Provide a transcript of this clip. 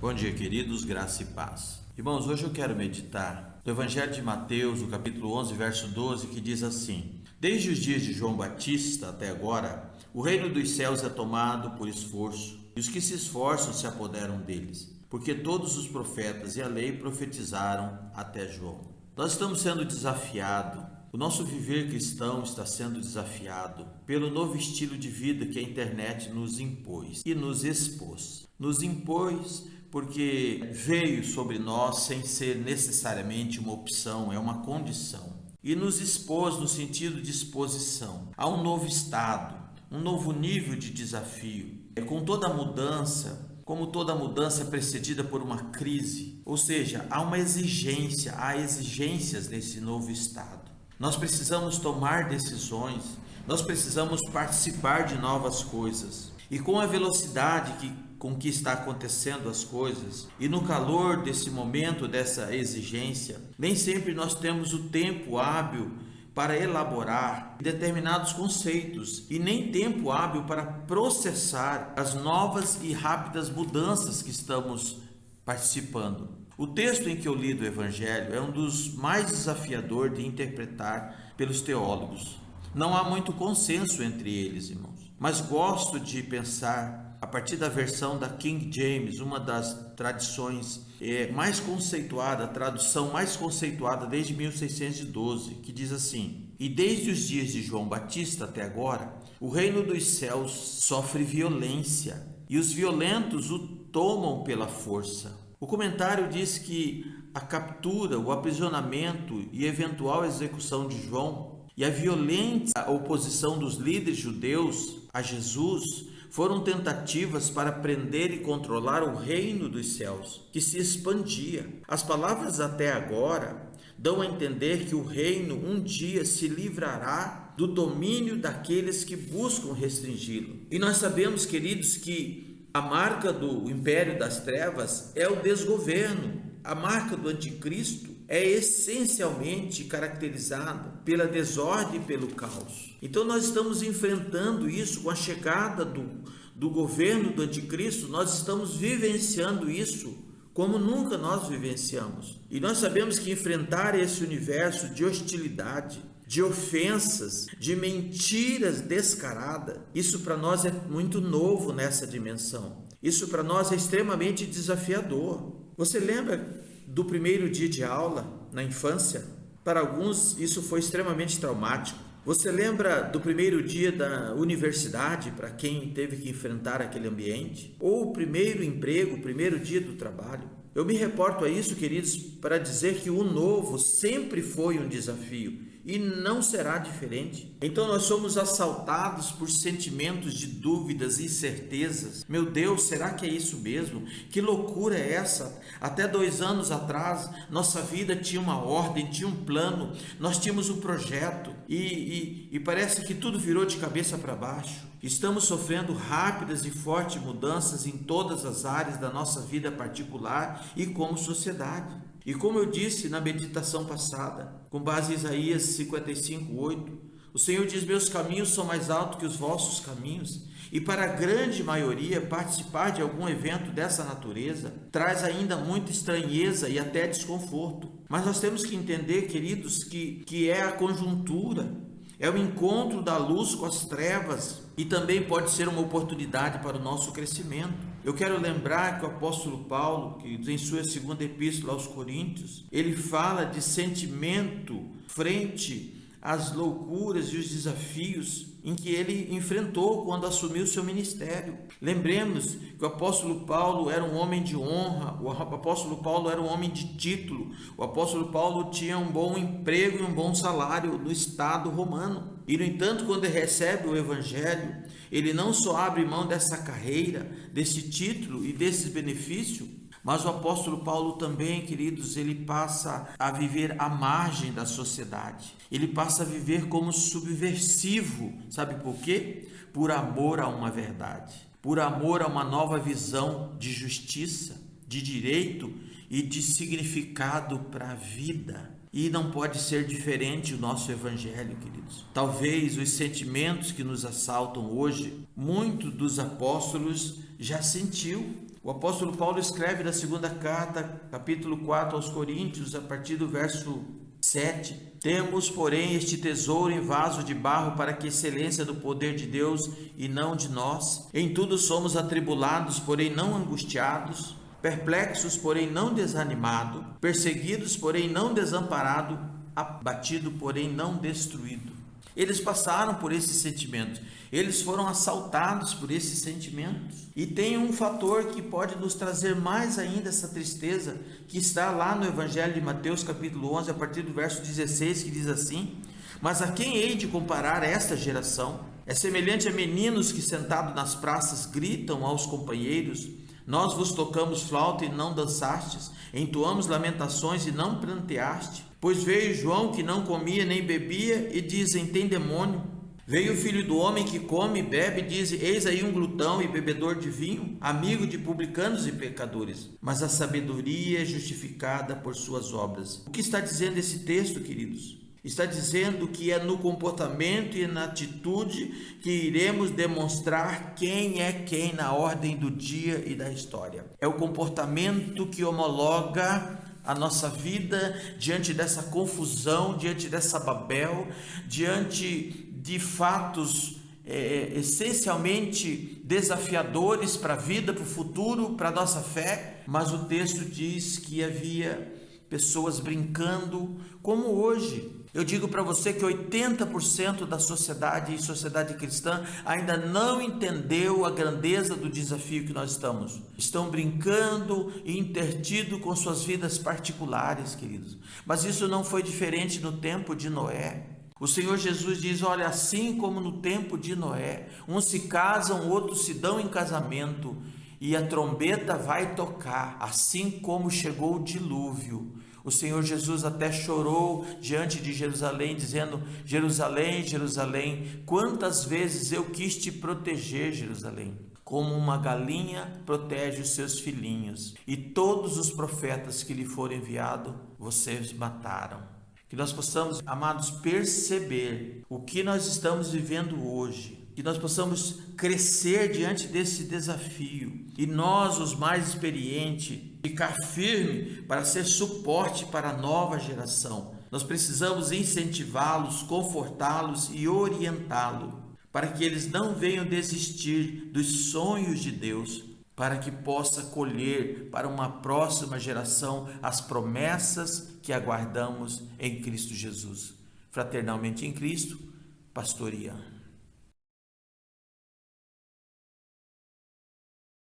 Bom dia, queridos, graça e paz. Irmãos, hoje eu quero meditar no Evangelho de Mateus, no capítulo 11, verso 12, que diz assim: Desde os dias de João Batista até agora, o reino dos céus é tomado por esforço, e os que se esforçam se apoderam deles, porque todos os profetas e a lei profetizaram até João. Nós estamos sendo desafiados. O nosso viver cristão está sendo desafiado pelo novo estilo de vida que a internet nos impôs e nos expôs. Nos impôs porque veio sobre nós sem ser necessariamente uma opção, é uma condição. E nos expôs no sentido de exposição a um novo estado, um novo nível de desafio. Com toda mudança, como toda mudança é precedida por uma crise, ou seja, há uma exigência, há exigências nesse novo estado. Nós precisamos tomar decisões, nós precisamos participar de novas coisas. E com a velocidade com que está acontecendo as coisas, e no calor desse momento, dessa exigência, nem sempre nós temos o tempo hábil para elaborar determinados conceitos e nem tempo hábil para processar as novas e rápidas mudanças que estamos participando. O texto em que eu li do Evangelho é um dos mais desafiadores de interpretar pelos teólogos. Não há muito consenso entre eles, irmãos, mas gosto de pensar a partir da versão da King James, uma das tradições mais conceituada, a tradução mais conceituada desde 1612, que diz assim: E desde os dias de João Batista até agora, o reino dos céus sofre violência, e os violentos o tomam pela força. O comentário diz que a captura, o aprisionamento e eventual execução de João e a violenta oposição dos líderes judeus a Jesus foram tentativas para prender e controlar o reino dos céus, que se expandia. As palavras até agora dão a entender que o reino um dia se livrará do domínio daqueles que buscam restringi-lo. E nós sabemos, queridos, que a marca do império das trevas é o desgoverno. A marca do anticristo é essencialmente caracterizada pela desordem e pelo caos. Então nós estamos enfrentando isso com a chegada do governo do anticristo. Nós estamos vivenciando isso como nunca nós vivenciamos. E nós sabemos que enfrentar esse universo de hostilidade, de ofensas, de mentiras descaradas, isso para nós é muito novo nessa dimensão. Isso para nós é extremamente desafiador. Você lembra do primeiro dia de aula na infância? Para alguns isso foi extremamente traumático. Você lembra do primeiro dia da universidade, para quem teve que enfrentar aquele ambiente? Ou o primeiro emprego, o primeiro dia do trabalho? Eu me reporto a isso, queridos, para dizer que o novo sempre foi um desafio e não será diferente. Então nós somos assaltados por sentimentos de dúvidas e incertezas. Meu Deus, será que é isso mesmo? Que loucura é essa? Até 2 anos atrás, nossa vida tinha uma ordem, tinha um plano, nós tínhamos um projeto e parece que tudo virou de cabeça para baixo. Estamos sofrendo rápidas e fortes mudanças em todas as áreas da nossa vida particular e como sociedade. E como eu disse na meditação passada, com base em Isaías 55:8, o Senhor diz: meus caminhos são mais altos que os vossos caminhos. E para a grande maioria, participar de algum evento dessa natureza traz ainda muita estranheza e até desconforto. Mas nós temos que entender, queridos, que é a conjuntura, é o encontro da luz com as trevas e também pode ser uma oportunidade para o nosso crescimento. Eu quero lembrar que o apóstolo Paulo, que em sua segunda epístola aos Coríntios, ele fala de sentimento frente às loucuras e os desafios em que ele enfrentou quando assumiu seu ministério. Lembremos que o apóstolo Paulo era um homem de honra, o apóstolo Paulo era um homem de título, o apóstolo Paulo tinha um bom emprego e um bom salário no Estado romano. E, no entanto, quando ele recebe o Evangelho, ele não só abre mão dessa carreira, desse título e desses benefícios, mas o apóstolo Paulo também, queridos, ele passa a viver à margem da sociedade. Ele passa a viver como subversivo. Sabe por quê? Por amor a uma verdade, por amor a uma nova visão de justiça, de direito e de significado para a vida. E não pode ser diferente o nosso evangelho, queridos. Talvez os sentimentos que nos assaltam hoje, muitos dos apóstolos já sentiu. O apóstolo Paulo escreve na segunda carta, capítulo 4 aos Coríntios, a partir do verso 7. Temos, porém, este tesouro em vaso de barro para que a excelência do poder de Deus e não de nós. Em tudo somos atribulados, porém não angustiados, perplexos, porém não desanimados, perseguidos, porém não desamparados, abatido, porém não destruído. Eles passaram por esses sentimentos, eles foram assaltados por esses sentimentos. E tem um fator que pode nos trazer mais ainda essa tristeza, que está lá no Evangelho de Mateus capítulo 11, a partir do verso 16, que diz assim: mas a quem hei de comparar esta geração? É semelhante a meninos que sentados nas praças gritam aos companheiros: nós vos tocamos flauta e não dançastes, entoamos lamentações e não pranteaste. Pois veio João que não comia nem bebia e dizem: tem demônio. Veio o filho do homem que come e bebe e diz: eis aí um glutão e bebedor de vinho, amigo de publicanos e pecadores. Mas a sabedoria é justificada por suas obras. O que está dizendo esse texto, queridos? Está dizendo que é no comportamento e na atitude que iremos demonstrar quem é quem na ordem do dia e da história. É o comportamento que homologa a nossa vida diante dessa confusão, diante dessa Babel, diante de fatos essencialmente desafiadores para a vida, para o futuro, para a nossa fé. Mas o texto diz que havia pessoas brincando, como hoje. Eu digo para você que 80% da sociedade e sociedade cristã ainda não entendeu a grandeza do desafio que nós estamos. Estão brincando e intertido com suas vidas particulares, queridos. Mas isso não foi diferente no tempo de Noé. O Senhor Jesus diz: olha, assim como no tempo de Noé, uns se casam, outros se dão em casamento, e a trombeta vai tocar, assim como chegou o dilúvio. O Senhor Jesus até chorou diante de Jerusalém, dizendo: Jerusalém, Jerusalém, quantas vezes eu quis te proteger, Jerusalém, como uma galinha protege os seus filhinhos, e todos os profetas que lhe foram enviados, vocês mataram. Que nós possamos, amados, perceber o que nós estamos vivendo hoje, que nós possamos crescer diante desse desafio, e nós, os mais experientes, ficar firme para ser suporte para a nova geração. Nós precisamos incentivá-los, confortá-los e orientá-los, para que eles não venham desistir dos sonhos de Deus, para que possa colher para uma próxima geração as promessas que aguardamos em Cristo Jesus. Fraternalmente em Cristo, Pastor Ian.